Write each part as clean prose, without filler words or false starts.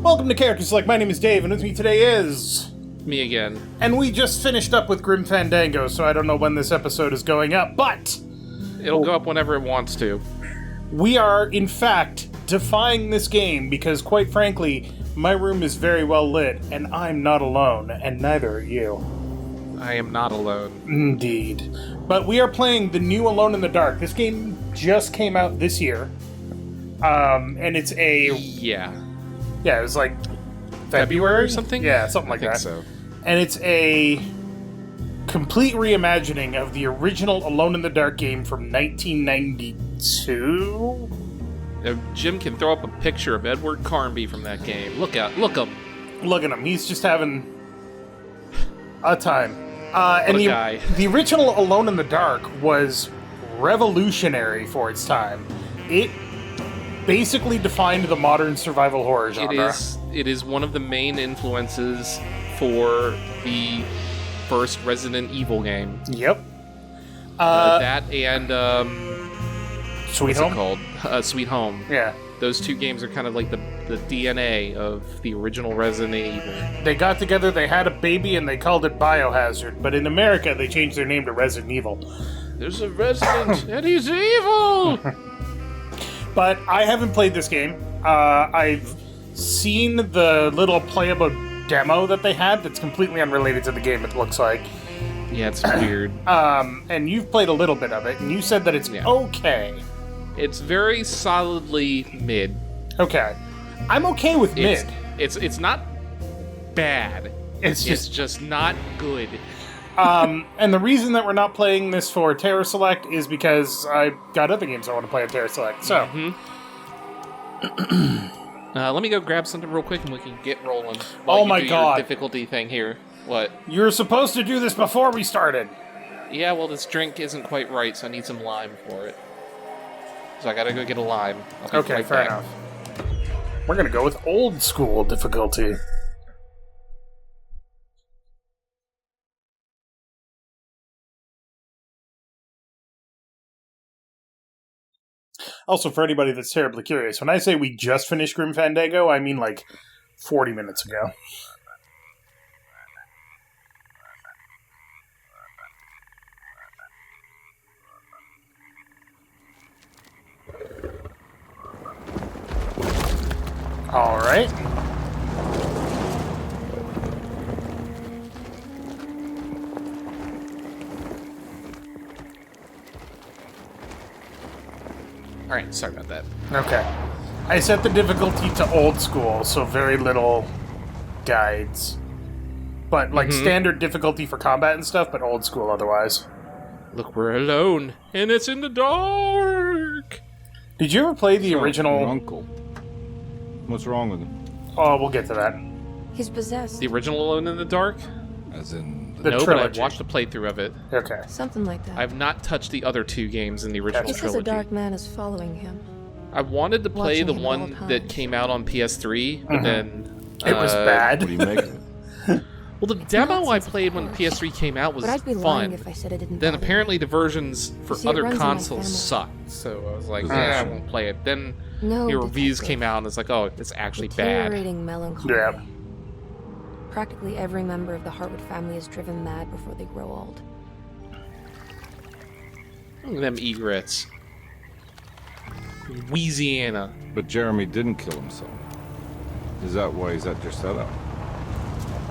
Welcome to CharacterSelect. My name is Dave, and with me today is... Me again. And we just finished up with Grim Fandango, so I don't know when this episode is going up, but... It'll go up whenever it wants to. We are, in fact, defying this game because, quite frankly, my room is very well lit, and I'm not alone, and neither are you. I am not alone. Indeed. But we are playing the new Alone in the Dark. This game just came out this year. And it's a... Yeah, it was like February or something? Yeah, something like that. I think so. And it's a complete reimagining of the original Alone in the Dark game from 1992. Now, Jim can throw up a picture of Edward Carnby from that game. Look him. Look at him. He's just having a time. And the original Alone in the Dark was revolutionary for its time. It basically defined the modern survival horror genre. It is one of the main influences for the first Resident Evil game. Yep. That and Sweet Home? What's it called? Sweet Home. Yeah. Those two games are kind of like the DNA of the original Resident Evil. They got together, they had a baby, and they called it Biohazard. But in America, they changed their name to Resident Evil. There's a resident, and he's evil! But I haven't played this game. I've seen the little playable demo that they had that's completely unrelated to the game, it looks like. Yeah, it's weird. And you've played a little bit of it, and you said that it's okay. It's very solidly mid. Okay. I'm okay with mid. It's not bad. It's just not good. And the reason that we're not playing this for CharacterSelect is because I've got other games I want to play on CharacterSelect. So, let me go grab something real quick and we can get rolling. Oh my god! Your difficulty thing here. What? You were supposed to do this before we started. Yeah, well, this drink isn't quite right, so I need some lime for it. So I gotta go get a lime. Okay, fair enough. We're gonna go with old school difficulty. Also, for anybody that's terribly curious, when I say we just finished Grim Fandango, I mean like 40 minutes ago. Alright. Alright, sorry about that. Okay. I set the difficulty to old school, so very little guides. But, like, standard difficulty for combat and stuff, but old school otherwise. Look, we're alone, and it's in the dark! Did you ever play the original... Your uncle. What's wrong with him? Oh, we'll get to that. He's possessed. The original Alone in the Dark? As in... The no, trilogy. but I've watched a playthrough of it. Okay. Something like that. I've not touched the other two games in the original He says trilogy. a dark man is following him. I wanted to play Watching the him one all times. that came out on PS3, but then... It was bad. What do you make of it? Well, the demo I played when PS3 came out was But I'd be lying fun. if I said it didn't Then bother apparently the versions for See, it other runs in my consoles family. sucked, so I was like, Possession. I won't play it. Then No, your reviews detective. came out and it's like, oh, it's actually bad. Deteriorating melancholy. Yeah. Practically every member of the Hartwood family is driven mad before they grow old. Look at them egrets. Louisiana. But Jeremy didn't kill himself. Is that why he's at Derceto?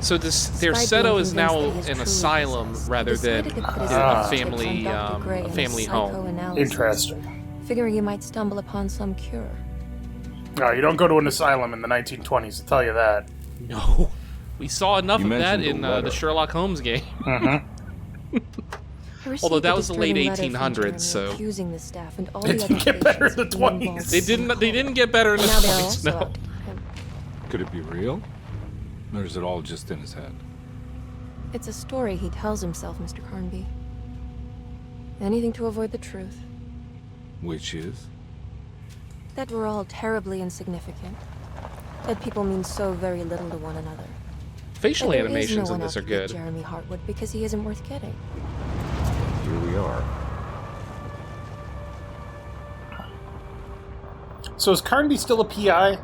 So this Despite Derceto being is now convinced that he is an truly asylum possessed, rather he than decided to put his a fingertips family on Dr. Gray and his family home. psychoanalysis, Interesting. figuring he might stumble upon some cure. No, you don't go to an asylum in the 1920s, I'll tell you that. No. We saw enough You of that mentioned in the the letter. Sherlock Holmes game. Mm-hmm. I received Although that a was the late disturbing letter from 1800s, Jeremy so- accusing the staff and all It the didn't other get better in the patients of being 20s. involved They in didn't the they didn't get better in the And now they're 20s, also no. out to him. Could it be real? Or is it all just in his head? It's a story he tells himself, Mr. Carnby. Anything to avoid the truth. Which is? That we're all terribly insignificant. That people mean so very little to one another. Facial That there is animations no in one this out are to get good. Jeremy Hartwood because he isn't worth getting. Here we are. So is Carnby still a PI?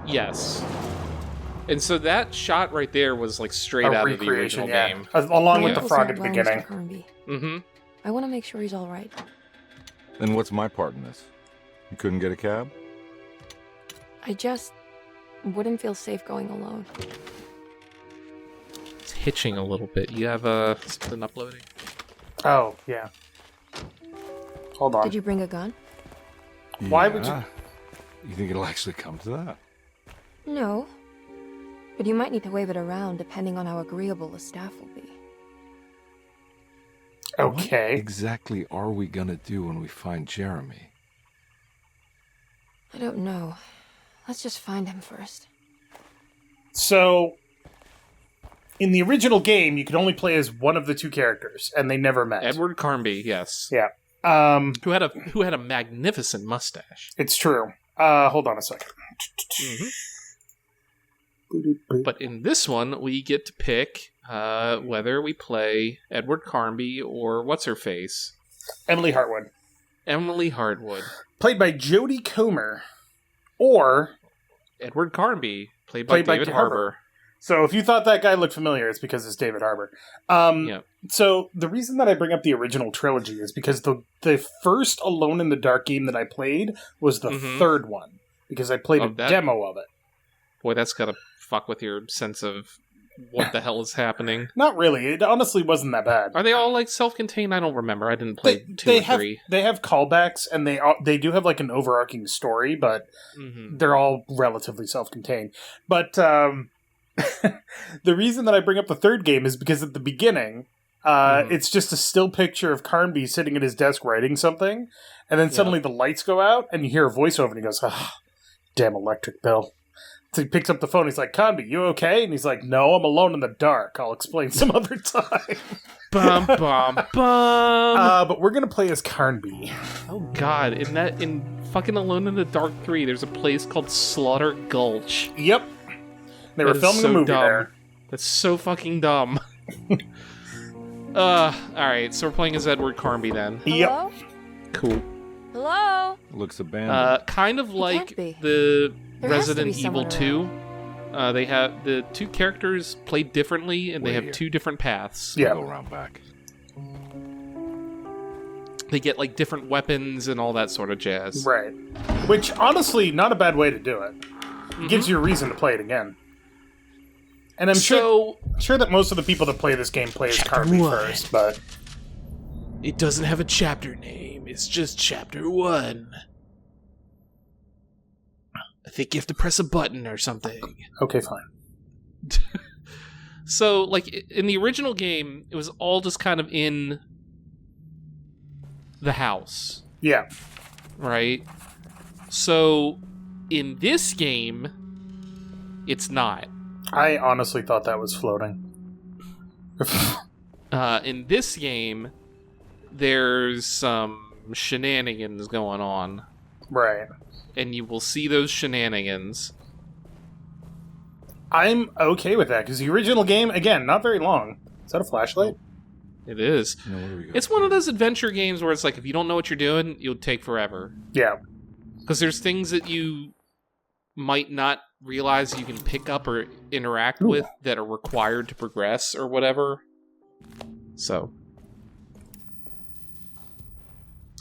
Yes. And so that shot right there was like straight out of the original game. Along with the Uncle's frog not at the well, beginning. Mr. Carnby. Mm-hmm. I want to make sure he's all right. Then what's my part in this? You couldn't get a cab? I just wouldn't feel safe going alone. It's hitching a little bit. You have something uploading? Oh, yeah. Hold on. Did you bring a gun? Why would you... You think it'll actually come to that? No. But you might need to wave it around depending on how agreeable the staff will be. Okay. What exactly are we gonna do when we find Jeremy? I don't know. Let's just find him first. So, in the original game, you could only play as one of the two characters, and they never met. Edward Carnby, yes. Yeah. Who had a magnificent mustache. It's true. Hold on a second. Mm-hmm. But in this one, we get to pick whether we play Edward Carnby or what's-her-face? Emily Hartwood. Emily Hartwood. Played by Jodie Comer. Or... Edward Carnby, played by David Harbour. So if you thought that guy looked familiar, it's because it's David Harbour. Yeah. So the reason that I bring up the original trilogy is because the first Alone in the Dark game that I played was the third one. Because I played a demo of it. Boy, that's gotta fuck with your sense of what the hell is happening. Not really. It honestly wasn't that bad. Are they all like self-contained? I don't remember. I didn't play two or three. They have callbacks, and they do have like an overarching story, but they're all relatively self-contained. But the reason that I bring up the third game is because at the beginning, it's just a still picture of Carnby sitting at his desk writing something, and then suddenly the lights go out, and you hear a voiceover, and he goes, damn electric bill. So he picks up the phone, he's like, Carnby, you okay? And he's like, no, I'm alone in the dark. I'll explain some other time. Bum, bum, bum. But we're going to play as Carnby. Oh, God. In fucking Alone in the Dark 3, there's a place called Slaughter Gulch. Yep. They were filming a movie there. That's so fucking dumb. Alright, so we're playing as Edward Carnby then. Hello? Yep. Cool. Hello? Looks abandoned. Kind of like be. the There has to be Resident Evil someone 2. They have the two characters played differently, and they have two different paths. Yeah. Go around back. They get like different weapons and all that sort of jazz. Right. Which, honestly, not a bad way to do it. It gives you a reason to play it again. And I'm sure that most of the people that play this game play as Carnby first, but... It doesn't have a chapter name. It's just Chapter 1. I think you have to press a button or something. Okay, fine. So, like, in the original game, it was all just kind of in the house. Yeah. Right? So, in this game, it's not. I honestly thought that was floating. In this game, there's some shenanigans going on. Right. And you will see those shenanigans. I'm okay with that, because the original game, again, not very long. Is that a flashlight? It is. No, where do we go? It's one of those adventure games where it's like, if you don't know what you're doing, you'll take forever. Yeah. Because there's things that you might not realize you can pick up or interact with that are required to progress or whatever. So.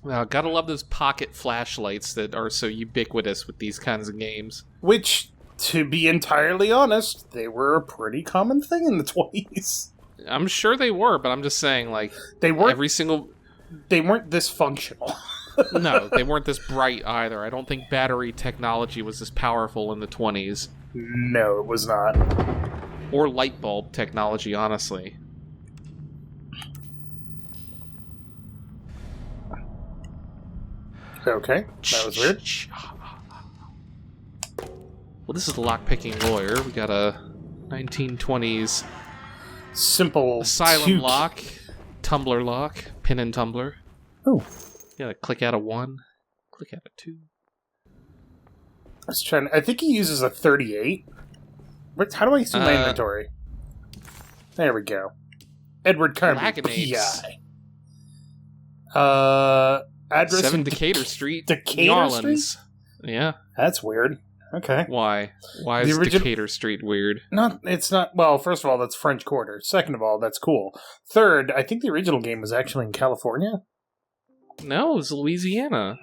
Gotta love those pocket flashlights that are so ubiquitous with these kinds of games. Which, to be entirely honest, they were a pretty common thing in the 20s. I'm sure they were, but I'm just saying, like, they weren't this functional. No, they weren't this bright either. I don't think battery technology was this powerful in the 20s. No, it was not. Or light bulb technology, honestly. Okay, that was weird. Well, this is the lock-picking lawyer. We got a 1920s simple asylum lock, tumbler lock, pin and tumbler. Oh. Yeah, click out a 1, click out a 2. I think he uses a 38. How do I see my inventory? There we go. Edward Carnby, PI. Address 7 Decatur Street, Decatur New Orleans. Street? Yeah. That's weird. Okay. Why? Why The is origi- Decatur Street weird? It's not. Well, first of all, that's French Quarter. Second of all, that's cool. Third, I think the original game was actually in California. No, it was Louisiana.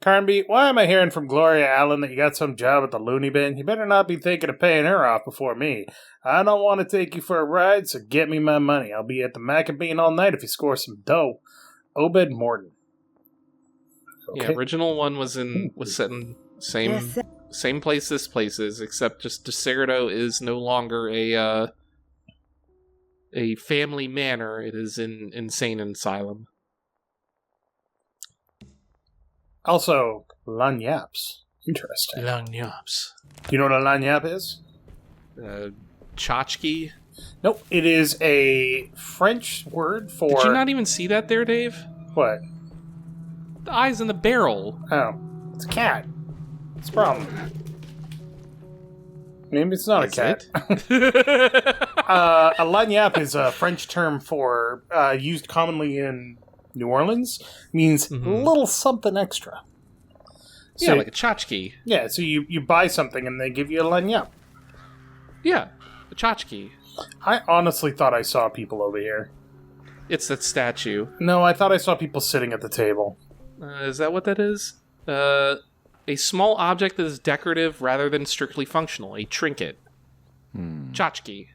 Carnby, why am I hearing from Gloria Allen that you got some job at the loony bin? You better not be thinking of paying her off before me. I don't want to take you for a ride, so get me my money. I'll be at the Maccabean all night if you score some dough. Obed Morton. Yeah, original one was set in same place this place is, except just Derceto is no longer a family manor. It is an insane asylum. Also, lagniappes. Interesting. Lagniappes. Do you know what a lagniappe is? Tchotchke? Nope. It is a French word for... Did you not even see that there, Dave? What? The eyes in the barrel. Oh. It's a cat. What's the problem? Maybe it's not a cat. A lagniappe is a French term for, used commonly in New Orleans, means little something extra. So, yeah, like a tchotchke. Yeah, so you buy something and they give you a lagniappe. Yeah, a tchotchke. I honestly thought I saw people over here. It's that statue. No, I thought I saw people sitting at the table. Is that what that is? A small object that is decorative rather than strictly functional. A trinket. Tchotchke.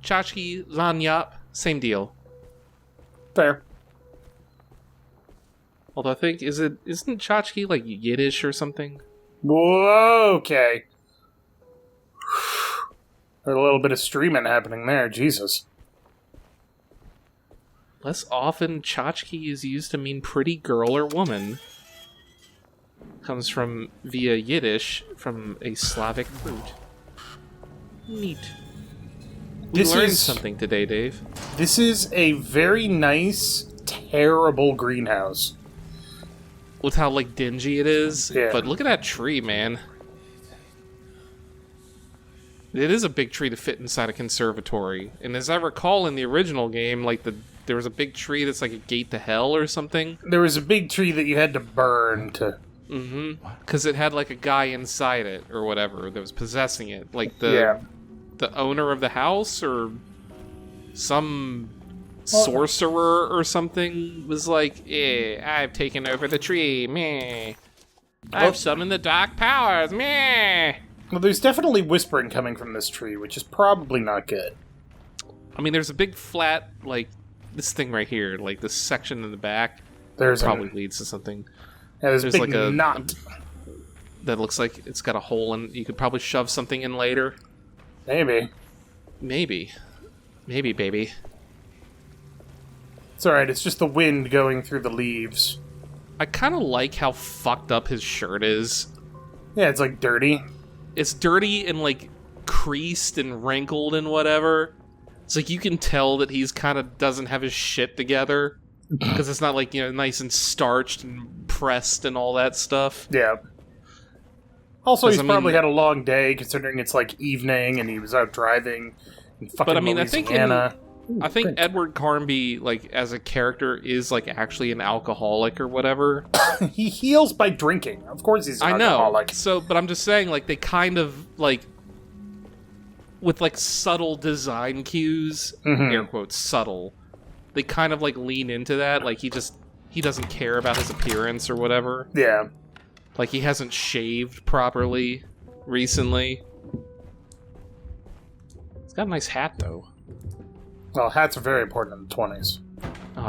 Tchotchke, lagniappe, same deal. Fair. Although I think, isn't tchotchke like Yiddish or something? Whoa, okay. There's a little bit of streaming happening there, Jesus. Less often, tchotchke is used to mean pretty girl or woman. Comes from, via Yiddish, from a Slavic root. Neat. We learned something today, Dave. This is a very nice, terrible greenhouse. With how, like, dingy it is. Yeah. But look at that tree, man. It is a big tree to fit inside a conservatory. And as I recall in the original game, like, there was a big tree that's like a gate to hell or something. There was a big tree that you had to burn to... Because it had, like, a guy inside it, or whatever, that was possessing it. Like, the owner of the house, or some sorcerer or something was like, I've taken over the tree, meh. I've summoned the dark powers, meh. Well, there's definitely whispering coming from this tree, which is probably not good. I mean, there's a big flat, like, this thing right here, like, this section in the back. There's probably leads to something. Yeah, there's like a knot. That looks like it's got a hole in. You could probably shove something in later. Maybe, baby. It's alright, it's just the wind going through the leaves. I kind of like how fucked up his shirt is. Yeah, it's like dirty. It's dirty and like creased and wrinkled and whatever. It's like you can tell that he's kind of doesn't have his shit together. Because it's not like, nice and starched and pressed and all that stuff. Yeah. Also, he's probably had a long day, considering it's like evening and he was out driving in fucking Louisiana. I think Edward Carnby, like, as a character, is like actually an alcoholic or whatever. He heals by drinking. Of course he's an alcoholic. I know. So, but I'm just saying, like, they kind of, like, with, like, subtle design cues, air quotes, subtle, they kind of, like, lean into that. Like, he doesn't care about his appearance or whatever. Yeah. Like, he hasn't shaved properly recently. He's got a nice hat, though. Well, hats are very important in the 20s.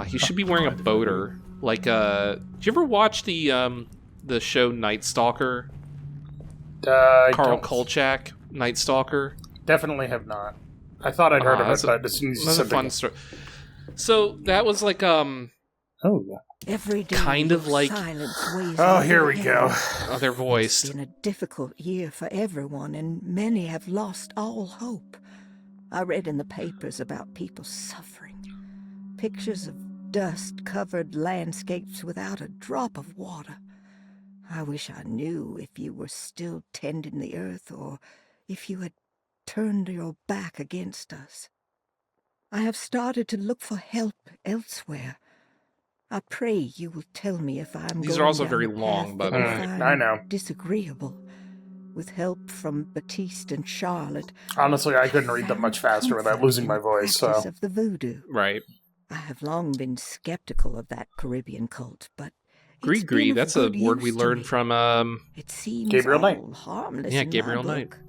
He should be wearing a boater. Like, did you ever watch the show Night Stalker? Carl Kolchak, Night Stalker? Definitely have not. I thought I'd heard of it, but as soon as you said a fun story. So that was like every day kind of like here we go. Oh, their voice. It's been a difficult year for everyone, and many have lost all hope. I read in the papers about people suffering. Pictures of dust-covered landscapes without a drop of water. I wish I knew if you were still tending the earth, or if you had turned your back against us. I have started to look for help elsewhere. I pray you will tell me if I'm These going are also down very a path long, by that the you way. find I know. disagreeable. With help from Baptiste and Charlotte, Honestly, I couldn't read them much faster without comfort losing in my the voice, practice so... of the voodoo. Right. I have long been skeptical of that Caribbean cult, but it's Gree-gree, been of that's a good word we use to learned me. from, It seems Gabriel Knight. all harmless Yeah, in Gabriel my Knight. book.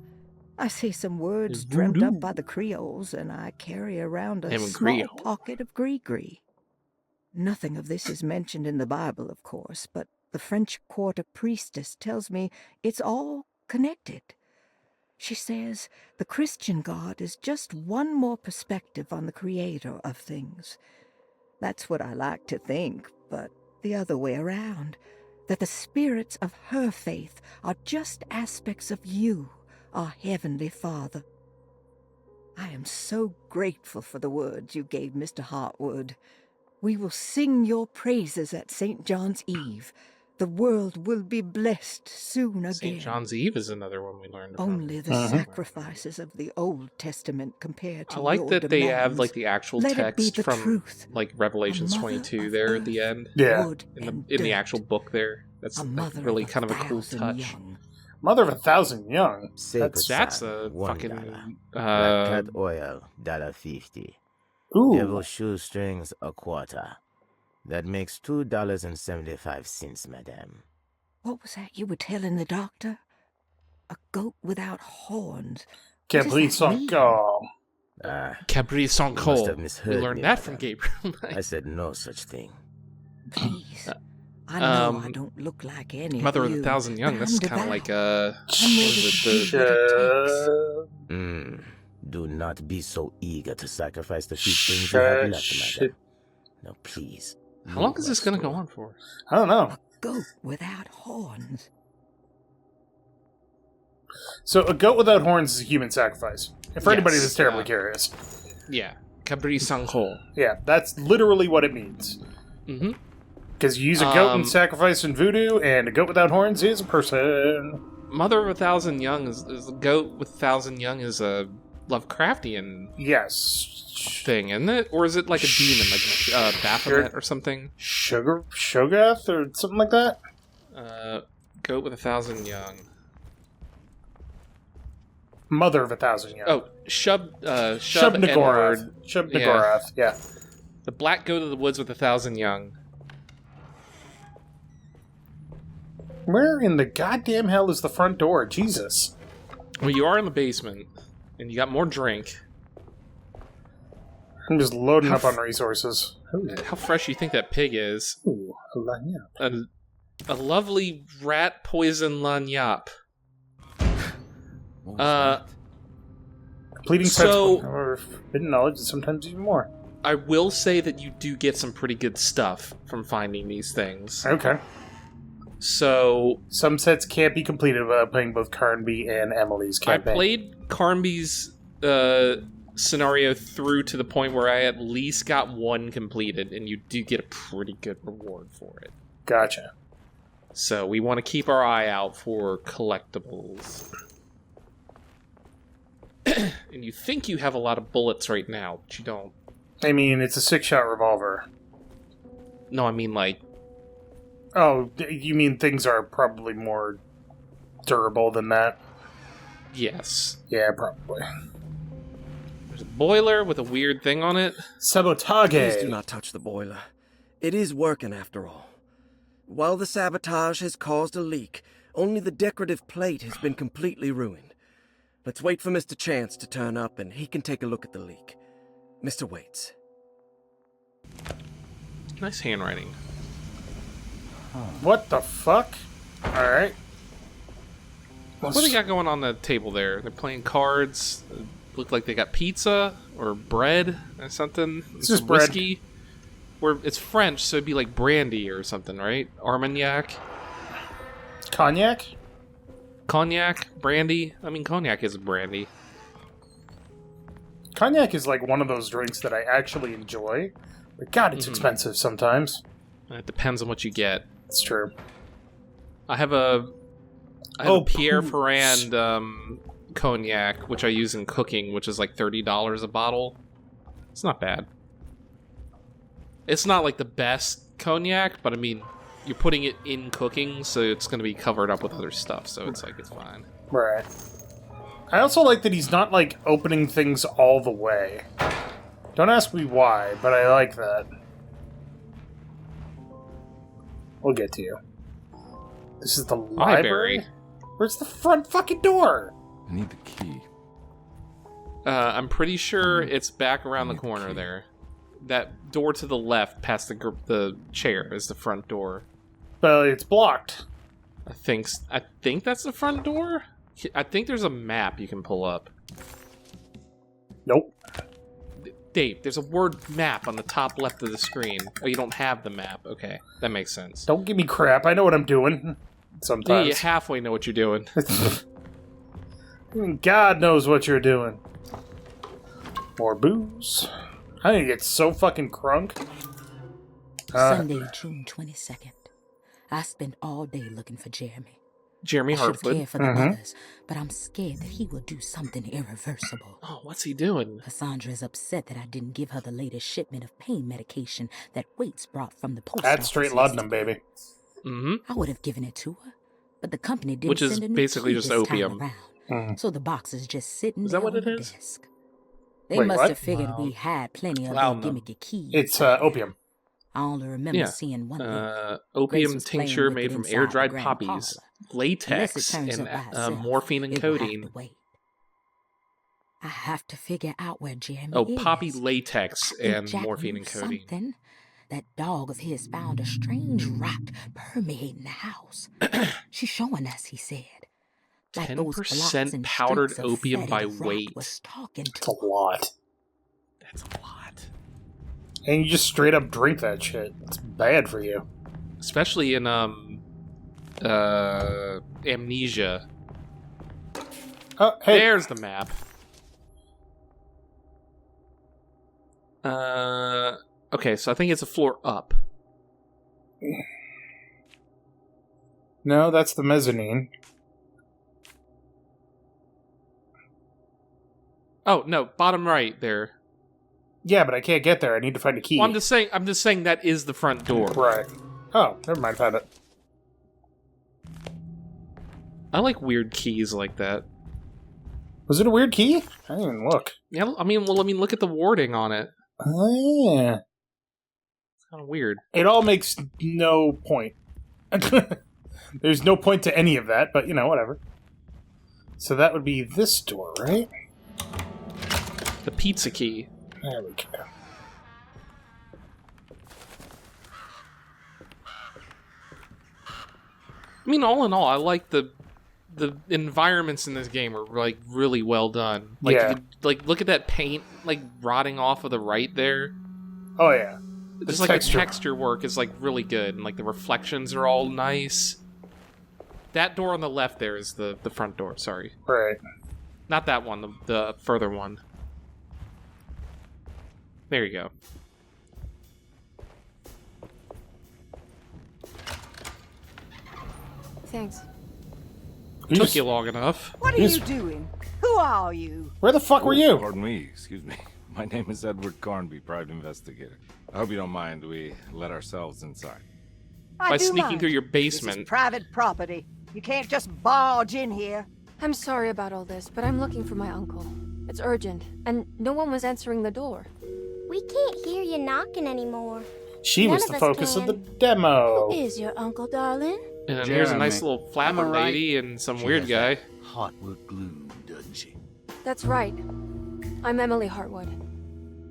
I say some words Voodoo. dreamt up by the Creoles, and I carry around a Him and small Creole. pocket of gree-gree. Nothing of this is mentioned in the Bible, of course, but the French Quarter priestess tells me it's all connected. She says the Christian God is just one more perspective on the creator of things. That's what I like to think, but the other way around, that the spirits of her faith are just aspects of you, our Heavenly Father. I am so grateful for the words you gave Mr. Hartwood. We will sing your praises at St. John's Eve. The world will be blessed soon again. St. John's Eve is another one we learned from. Only the sacrifices of the Old Testament compared to I like your that they have demands. like the actual Let it be text the from truth. like Revelations A mother 22 of there at the earth, end. Yeah. wood In and the dirt. actual book there. That's A like, mother really of kind of a cool 1,000 touch. young. Mother of 1,000 young. Sacred That's sand, a $1. fucking Black cat oil, $1.50. Ooh. Devil shoestrings, a quarter. That makes $2.75, madame. What was that you were telling the doctor? A goat without horns. Can't What does believe that some... mean? Oh. Cabri Sans You must Cole. have We misheard learned me, that from madam. Gabriel. I said no such thing. Please. I know I Um, don't look like any Mother of of you, the Thousand Young. but That's I'm kind of like devout. a. I'm ready Is to it do what it takes. Do not be so eager to sacrifice the few things you have left, Shit. madam. No, please. How long is this going to go on for? I don't know. A goat without horns. So a goat without horns is a human sacrifice. And for anybody Yes, that's terribly curious. Yeah. Cabri Sans Cole. Yeah, that's literally what it means. Mm-hmm. Because you use a goat in sacrifice in voodoo, and a goat without horns is a person. Mother of 1,000 Young is a goat with 1,000 young is a Lovecraftian Yes. thing, isn't it? Or is it like a demon, like Baphomet or something? Shogath or something like that? Goat with 1,000 young. Mother of 1,000 young. Oh, Shub Naggorath. Edward. Shub Naggorath, yeah. The black goat of the woods with 1,000 young. Where in the goddamn hell is the front door? Jesus. Well, you are in the basement, and you got more drink. I'm just loading up on resources. Ooh, How fresh you think that pig is? ooh, a lanyard. A lovely rat poison lanyap. What was that? Completing so- such however, forbidden knowledge is sometimes even more. I will say that you do get some pretty good stuff from finding these things. Okay. So Some sets can't be completed without playing both Carnby and Emily's campaign. I played Carnby's scenario through to the point where I at least got one completed, and you do get a pretty good reward for it. Gotcha. So we want to keep our eye out for collectibles. And you think you have a lot of bullets right now, but you don't. I mean, it's a 6-shot revolver. No, I mean like... Oh, you mean things are probably more durable than that? Yes. Yeah, probably. There's a boiler with a weird thing on it. Sabotage! Please do not touch the boiler. It is working after all. While the sabotage has caused a leak, only the decorative plate has been completely ruined. Let's wait for Mr. Chance to turn up and he can take a look at the leak. Mr. Waits. Nice handwriting. What the fuck? Alright. What do they got going on the table there? They're playing cards. Look like they got pizza or bread or something. It's just Some bread. whiskey. Where it's French, so it'd be like brandy or something, right? Armagnac, Cognac? cognac, brandy. I mean, cognac is brandy. Cognac is like one of those drinks that I actually enjoy. But God, it's expensive sometimes. It depends on what you get. It's true. I have a Oh, Pierre pooch. Ferrand cognac, which I use in cooking, which is like $30 a bottle. It's not bad. It's not like the best cognac, but I mean, you're putting it in cooking, so it's going to be covered up with other stuff, so it's like, it's fine. Right. I also like that he's not, like, opening things all the way. Don't ask me why, but I like that. We'll get to you. This is the library? Where's the front fucking door? I need the key. I'm pretty sure it's back around the corner there. That door to the left, past the chair, is the front door. But it's blocked. I think that's the front door? I think there's a map you can pull up. Nope. Dave, there's a word map on the top left of the screen. Oh, you don't have the map. Okay, that makes sense. Don't give me crap. I know what I'm doing. Sometimes. Yeah, you halfway know what you're doing. God knows what you're doing. More booze. I think it's so fucking crunk. Sunday, June 22nd. I spent all day looking for Jeremy. Jeremy I should have Hartwood. cared for the others, but I'm scared that he will do something irreversible. Oh, what's he doing? Cassandra is upset that I didn't give her the latest shipment of pain medication that Waits brought from the post That's office straight laudanum, yesterday. baby. Mm-hmm. I would have given it to her, but the company didn't Which is send a new basically key just this time opium. around. So the box is just sitting Is that there what on it the is? desk. They Wait, must what? have figured we had plenty of Laudanum. their gimmicky keys. It's opium. I only remember Yeah. seeing one leaf. Opium Grace was playing tincture with made it from inside air-dried the grand poppies, parlor. Unless it latex, turns and up by itself, morphine and it will have to codeine. wait. I have to figure out where Jeremy Oh, is. poppy latex I think and Jack morphine knew and codeine. something. That dog of his found a strange rot permeating the house. She's showing us, he said. Like those 10% blocks and powdered streaks of opium fetid by rot weight. Was talking It's to a lot. That's a lot. And you just straight up drink that shit. It's bad for you. Especially in Amnesia. Oh, hey. There's the map. Okay, so I think it's a floor up. No, that's the mezzanine. Oh no, bottom right there. Yeah, but I can't get there. I need to find a key. Well, I'm just saying that is the front door. Right. Oh, never mind. Found it. I like weird keys like that. Was it a weird key? I didn't even look. Yeah, I mean, look at the wording on it. Oh, yeah. It's kind of weird. It all makes no point. There's no point to any of that, but, whatever. So that would be this door, right? The pizza key. There we go. I mean, all in all, I like the environments in this game are like really well done. Like, Yeah. look at that paint like rotting off of the right there. Oh, yeah. Just like the texture work is like really good, and like the reflections are all nice. That door on the left there is the front door. Sorry, Right. not that one. The further one. There you go. Thanks. Took you long enough. What are you doing? Who are you? Where the fuck were you? Pardon me, excuse me. My name is Edward Carnby, private investigator. I hope you don't mind we let ourselves inside. I By do sneaking mind. through your This is basement. private property. You can't just barge in here. I'm sorry about all this, but I'm looking for my uncle. It's urgent, and no one was answering the door. We can't hear you knocking anymore. She None was of the us focus of can. the demo. Who is your uncle, darling? And here's a nice Jeremy. little flapper Am I right? lady and some weird guy. Hartwood glue, doesn't she? That's right. I'm Emily Hartwood.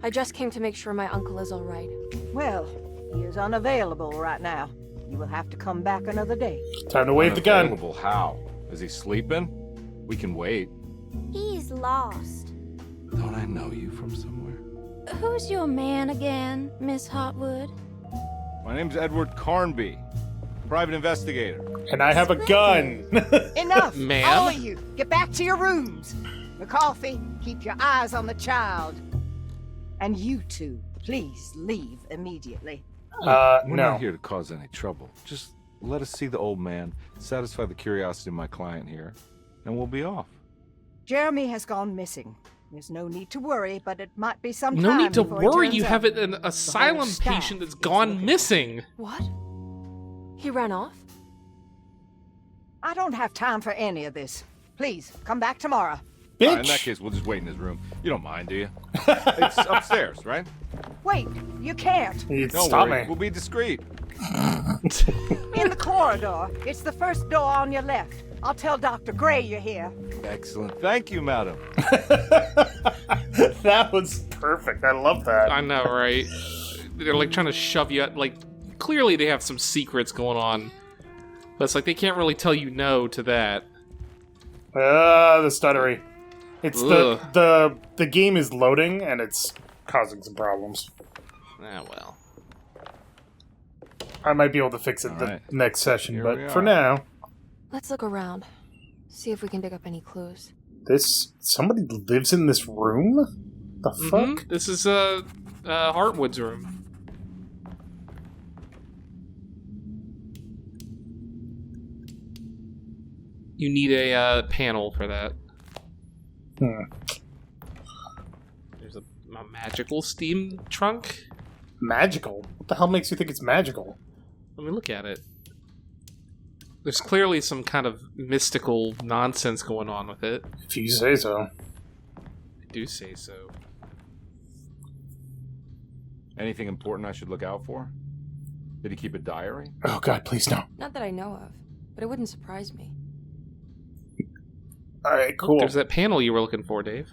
I just came to make sure my uncle is all right. Well, he is unavailable right now. You will have to come back another day. Time to wave the gun. Unavailable how? Is he sleeping? We can wait. He's lost. Don't I know you from somewhere? Who's your man again, Miss Hartwood? My name's Edward Carnby, private investigator. And I have a gun. Enough! Ma'am? All of you, get back to your rooms. McCarthy, keep your eyes on the child. And you two, please leave immediately. We're no. not here to cause any trouble. Just let us see the old man, satisfy the curiosity of my client here, and we'll be off. Jeremy has gone missing. There's no need to worry, but it might be some time. No need to before it worry. turns You up. have an asylum staff patient that's is gone looking. missing. What? He ran off? I don't have time for any of this. Please, come back tomorrow. Bitch! In that case, we'll just wait in his room. You don't mind, do you? It's upstairs, right? Wait, you can't. You Don't stop worry. me. We'll be discreet. In the corridor. It's the first door on your left. I'll tell Dr. Gray you're here. Excellent. Thank you, madam. That was perfect. I love that. I know, right? They're like trying to shove you. Like, clearly they have some secrets going on, but it's like they can't really tell you no to that. The stuttery. It's Ugh. the game is loading and it's causing some problems. Ah, well. I might be able to fix it All the right. next session, Here but we for are. now, Let's look around. See if we can dig up any clues. somebody lives in this room? The fuck? This is Hartwood's room. You need a panel for that. There's a magical steam trunk. Magical? What the hell makes you think it's magical? Let me look at it. There's clearly some kind of mystical nonsense going on with it. If you say so. I do say so. Anything important I should look out for? Did he keep a diary? Oh god, please no. Not that I know of, but it wouldn't surprise me. Alright, cool. There's that panel you were looking for, Dave.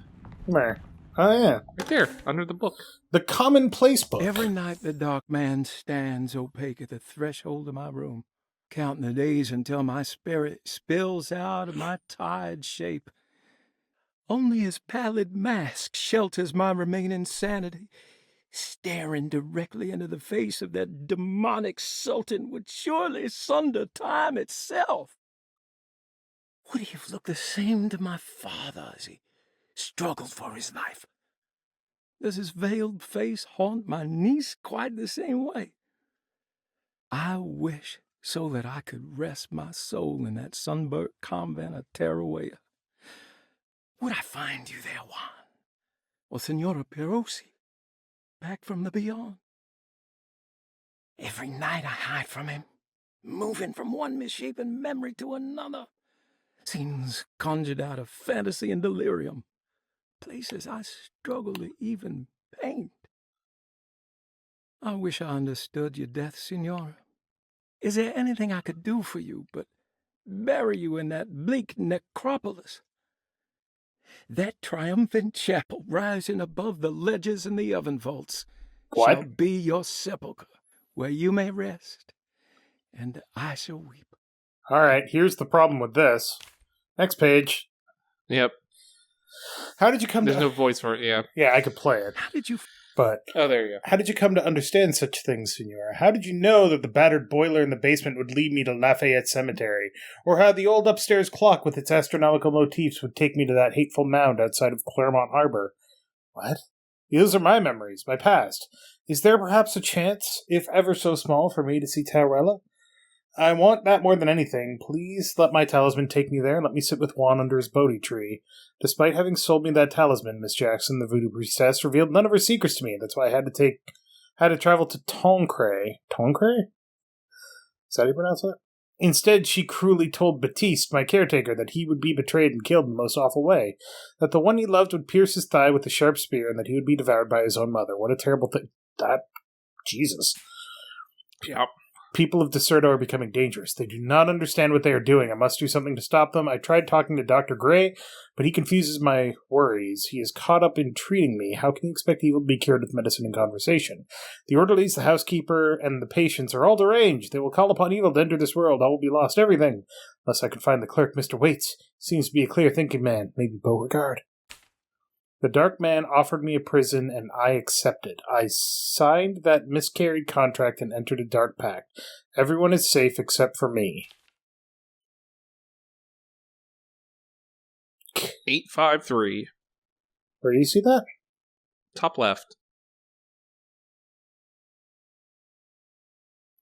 Come here. Oh yeah. Right there, under the book. The Commonplace book. Every night the dark man stands opaque at the threshold of my room, counting the days until my spirit spills out of my tired shape. Only his pallid mask shelters my remaining sanity. Staring directly into the face of that demonic sultan would surely sunder time itself. Would he have looked the same to my father as he struggled for his life? Does his veiled face haunt my niece quite the same way? I wish so that I could rest my soul in that sunburnt convent of Teruel. Would I find you there, Juan? Or Senora Perosi, back from the beyond? Every night I hide from him, moving from one misshapen memory to another. Scenes conjured out of fantasy and delirium. Places I struggle to even paint. I wish I understood your death, Senora. Is there anything I could do for you but bury you in that bleak necropolis? That triumphant chapel rising above the ledges and the oven vaults shall be your sepulchre, where you may rest, and I shall weep. Alright, here's the problem with this. Next page. Yep. How did you come There's to... no voice for it, yeah. Yeah, I could play it. How did you... But... Oh, there you go. How did you come to understand such things, Senora? How did you know that the battered boiler in the basement would lead me to Lafayette Cemetery? Or how the old upstairs clock with its astronomical motifs would take me to that hateful mound outside of Claremont Harbor? What? These are my memories, my past. Is there perhaps a chance, if ever so small, for me to see Tyrella? I want that more than anything. Please let my talisman take me there and let me sit with Juan under his Bodhi tree. Despite having sold me that talisman, Miss Jackson, the voodoo priestess, revealed none of her secrets to me. That's why I had to travel to Toncray. Toncray? Is that how you pronounce it? Instead, she cruelly told Baptiste, my caretaker, that he would be betrayed and killed in the most awful way. That the one he loved would pierce his thigh with a sharp spear and that he would be devoured by his own mother. What a terrible thing. That... Jesus. Yep. People of Derceto are becoming dangerous. They do not understand what they are doing. I must do something to stop them. I tried talking to Dr. Gray, but he confuses my worries. He is caught up in treating me. How can he expect evil to be cured with medicine and conversation? The orderlies, the housekeeper, and the patients are all deranged. They will call upon evil to enter this world. All will be lost, everything. Unless I can find the clerk, Mr. Waits. Seems to be a clear-thinking man. Maybe Beauregard. The dark man offered me a prison, and I accepted. I signed that miscarried contract and entered a dark pact. Everyone is safe except for me. 853. Where do you see that? Top left.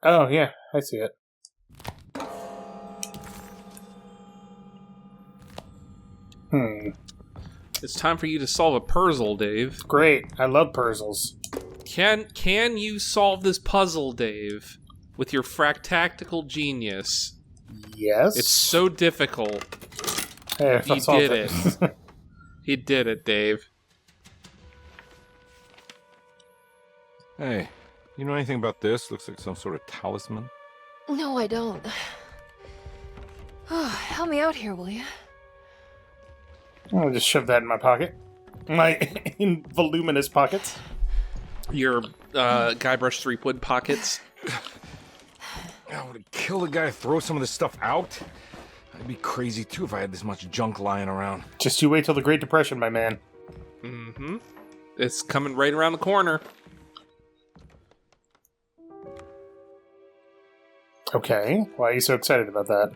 Oh, yeah, I see it. It's time for you to solve a puzzle, Dave. Great. I love puzzles. Can you solve this puzzle, Dave, with your fractactical genius? Yes. It's so difficult. Hey, He did it. He did it, Dave. Hey, you know anything about this? Looks like some sort of talisman. No, I don't. Oh, help me out here, will you? I'll just shove that in my pocket. My voluminous pockets. Your Guybrush Threepwood pockets. I would kill the guy to throw some of this stuff out. I'd be crazy too if I had this much junk lying around. Just you wait till the Great Depression, my man. Mm-hmm. It's coming right around the corner. Okay. Why are you so excited about that?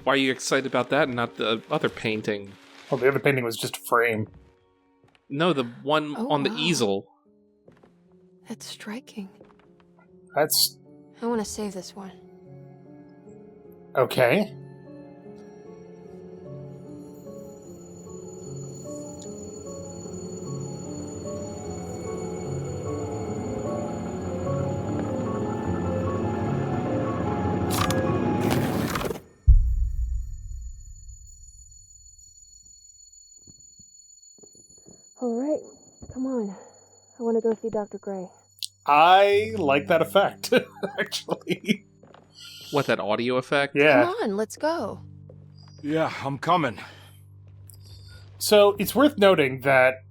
Why are you excited about that and not the other painting? Well, the other painting was just a frame. No, the one on the easel. That's striking. That's... I want to save this one. Okay. All right, come on. I want to go see Dr. Gray. I like that effect, actually. What, that audio effect? Yeah. Come on, let's go. Yeah, I'm coming. So, it's worth noting that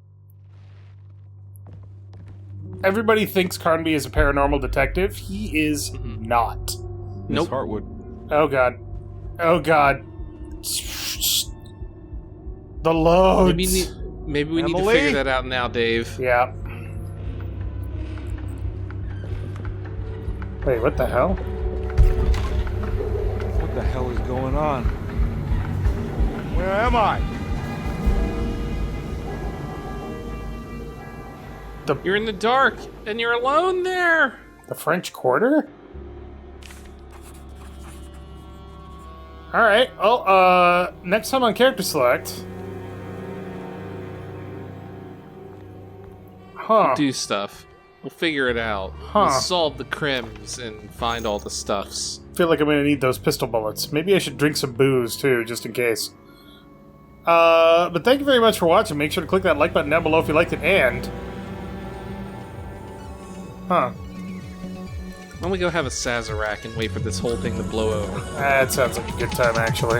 everybody thinks Carnby is a paranormal detective. He is not. Miss Hartwood. Oh, God. Oh, God. The loads. Maybe we need to Emily? figure that out now, Dave. Yeah. Wait, what the hell? What the hell is going on? Where am I? You're in the dark, and you're alone there! The French Quarter? Alright, well, next time on Character Select... Huh. Do stuff. We'll figure it out. Huh. We'll solve the crims and find all the stuffs. I feel like I'm gonna need those pistol bullets. Maybe I should drink some booze, too, just in case. But thank you very much for watching. Make sure to click that like button down below if you liked it, and... Huh. Why don't we go have a Sazerac and wait for this whole thing to blow over? That sounds like a good time, actually.